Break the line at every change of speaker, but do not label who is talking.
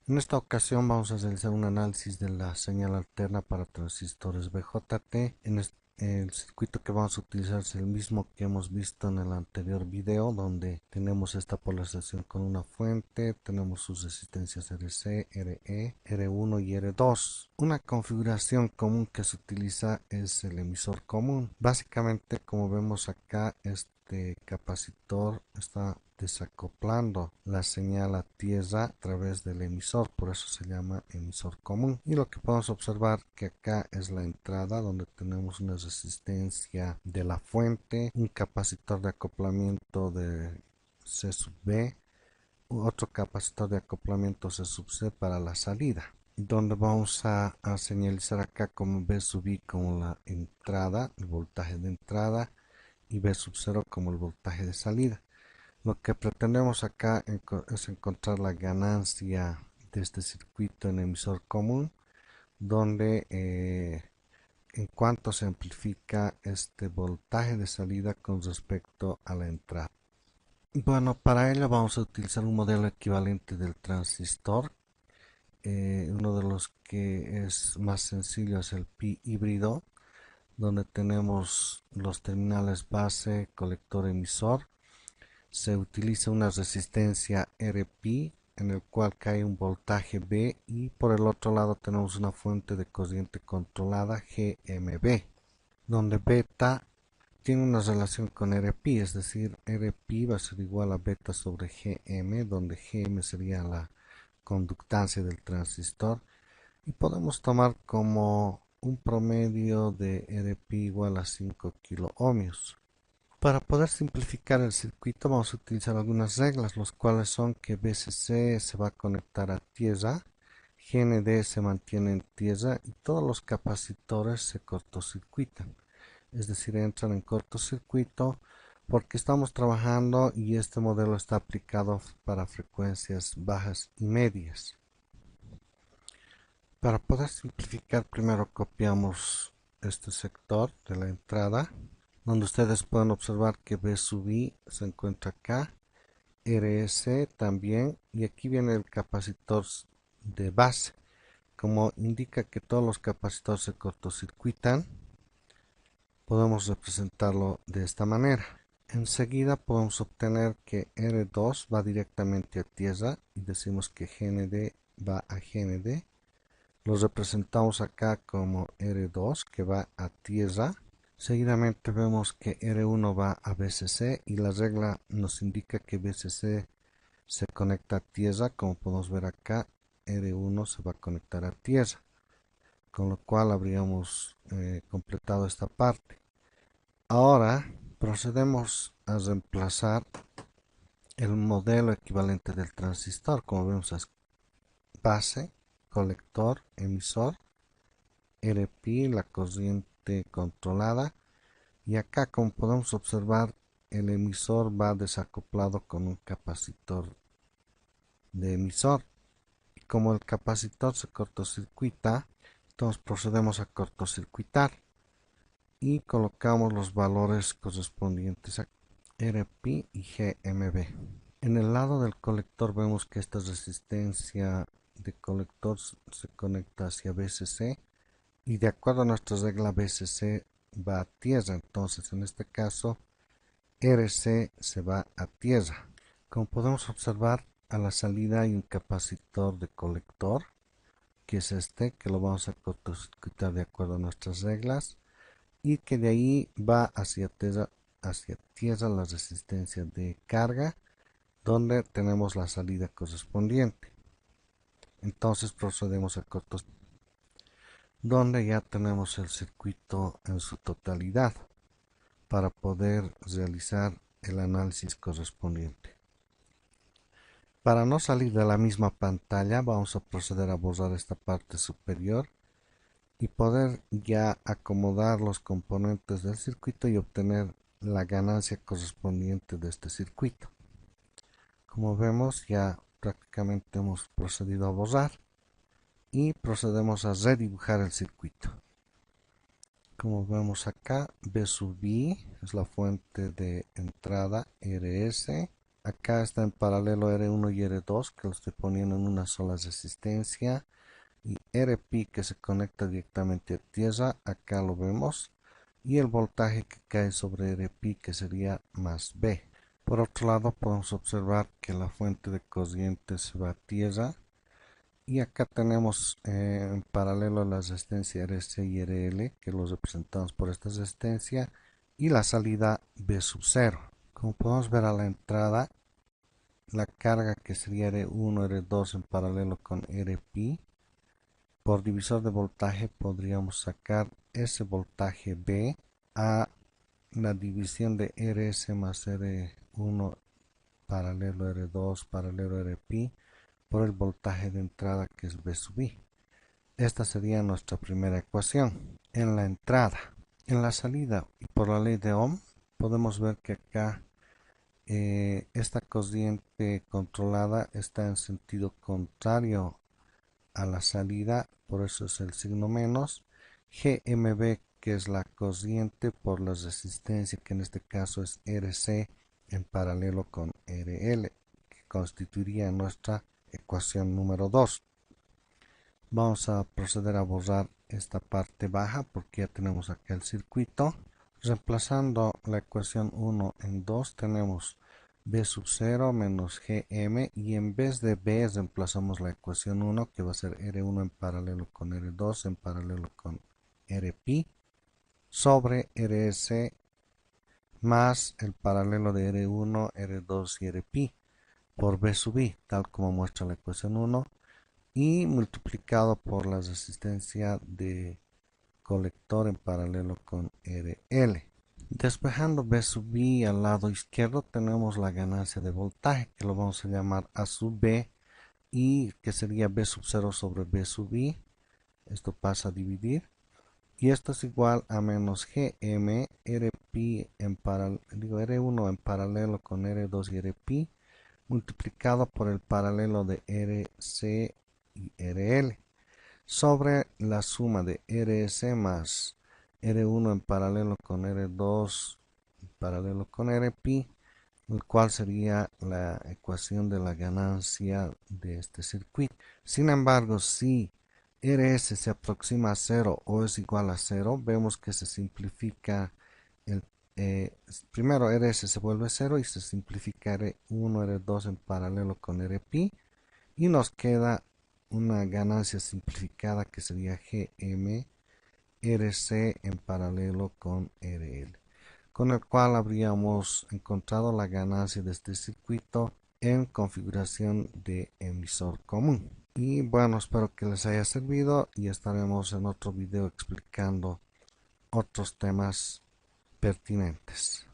En esta ocasión vamos a realizar un análisis de la señal alterna para transistores BJT. El circuito que vamos a utilizar es el mismo que hemos visto en el anterior video, donde tenemos esta polarización con una fuente, tenemos sus resistencias RC, RE, R1 y R2. Una configuración común que se utiliza es el emisor común. Básicamente, como vemos acá, este capacitor está desacoplando la señal a tierra a través del emisor, por eso se llama emisor común. Y lo que podemos observar que acá es la entrada donde tenemos una resistencia de la fuente, un capacitor de acoplamiento de C sub B, otro capacitor de acoplamiento C sub C para la salida, donde vamos a señalizar acá como B sub I como la entrada, el voltaje de entrada, y B sub 0 como el voltaje de salida. Lo que pretendemos acá es encontrar la ganancia de este circuito en emisor común, donde en cuanto se amplifica este voltaje de salida con respecto a la entrada. Bueno, para ello vamos a utilizar un modelo equivalente del transistor. Uno de los que es más sencillo es el pi híbrido, donde tenemos los terminales base, colector, emisor. Se utiliza una resistencia Rp en el cual cae un voltaje B, y por el otro lado tenemos una fuente de corriente controlada GMB, donde beta tiene una relación con Rp, es decir, Rp va a ser igual a beta sobre Gm, donde Gm sería la conductancia del transistor, y podemos tomar como un promedio de Rp igual a 5 kilo ohmios. Para poder simplificar el circuito vamos a utilizar algunas reglas, los cuales son que VCC se va a conectar a tierra, GND se mantiene en tierra y todos los capacitores se cortocircuitan, es decir, entran en cortocircuito porque estamos trabajando y este modelo está aplicado para frecuencias bajas y medias. Para poder simplificar, primero copiamos este sector de la entrada, donde ustedes pueden observar que B sub I se encuentra acá, RS también, y aquí viene el capacitor de base. Como indica que todos los capacitores se cortocircuitan, podemos representarlo de esta manera. Enseguida podemos obtener que R2 va directamente a tierra y decimos que GND va a GND. Lo representamos acá como R2 que va a tierra. Seguidamente vemos que R1 va a BCC y la regla nos indica que BCC se conecta a tierra. Como podemos ver acá, R1 se va a conectar a tierra, con lo cual habríamos completado esta parte. Ahora procedemos a reemplazar el modelo equivalente del transistor. Como vemos, es base, colector, emisor, Rp, la corriente controlada, y acá, como podemos observar, el emisor va desacoplado con un capacitor de emisor, y como el capacitor se cortocircuita, entonces procedemos a cortocircuitar y colocamos los valores correspondientes a Rp y Gmb. En el lado del colector vemos que esta resistencia de colector se conecta hacia VCC, y de acuerdo a nuestra regla VCC va a tierra, entonces en este caso RC se va a tierra. Como podemos observar, a la salida hay un capacitor de colector, que es este, que lo vamos a cortocircuitar de acuerdo a nuestras reglas, y que de ahí va hacia tierra la resistencia de carga, donde tenemos la salida correspondiente. Entonces procedemos a cortocircuitar, donde ya tenemos el circuito en su totalidad para poder realizar el análisis correspondiente. Para no salir de la misma pantalla, vamos a proceder a borrar esta parte superior y poder ya acomodar los componentes del circuito y obtener la ganancia correspondiente de este circuito. Como vemos, ya prácticamente hemos procedido a borrar y procedemos a redibujar el circuito. Como vemos acá, B sub I es la fuente de entrada RS, Acá está en paralelo R1 y R2 que lo estoy poniendo en una sola resistencia. Y RP que se conecta directamente a tierra, acá lo vemos. Y el voltaje que cae sobre RP que sería más B. Por otro lado podemos observar que la fuente de corriente se va a tierra. Y acá tenemos en paralelo la resistencia RC y RL que los representamos por esta resistencia. Y la salida B sub 0. Como podemos ver a la entrada, la carga que sería R1, R2 en paralelo con RP. Por divisor de voltaje podríamos sacar ese voltaje B a la división de RS más R1 paralelo R2 paralelo RP por el voltaje de entrada que es B sub I. Esta sería nuestra primera ecuación. En la entrada, en la salida y por la ley de Ohm podemos ver que acá esta corriente controlada está en sentido contrario a la salida, por eso es el signo menos. GMB, que es la corriente por la resistencia, que en este caso es RC en paralelo con RL, que constituiría nuestra ecuación número 2. Vamos a proceder a borrar esta parte baja porque ya tenemos acá el circuito. Reemplazando la ecuación 1 en 2 tenemos B sub 0 menos GM y en vez de B reemplazamos la ecuación 1 que va a ser R1 en paralelo con R2 en paralelo con RP sobre RS más el paralelo de R1, R2 y RP por B sub I tal como muestra la ecuación 1 y multiplicado por la resistencia de colector en paralelo con RL. Despejando B sub I al lado izquierdo tenemos la ganancia de voltaje que lo vamos a llamar A sub B y que sería B sub 0 sobre B sub I. Esto pasa a dividir y esto es igual a menos GM RP en R1 en paralelo con R2 y RP multiplicado por el paralelo de RC y RL sobre la suma de RS más R1 en paralelo con R2 en paralelo con RP, el cual sería la ecuación de la ganancia de este circuito. Sin embargo, si RS se aproxima a 0 o es igual a 0, vemos que se simplifica el primero RS se vuelve 0 y se simplifica R1, R2 en paralelo con RP y nos queda una ganancia simplificada que sería GM RC en paralelo con RL, con el cual habríamos encontrado la ganancia de este circuito en configuración de emisor común. Y bueno, espero que les haya servido y estaremos en otro video explicando otros temas pertinentes.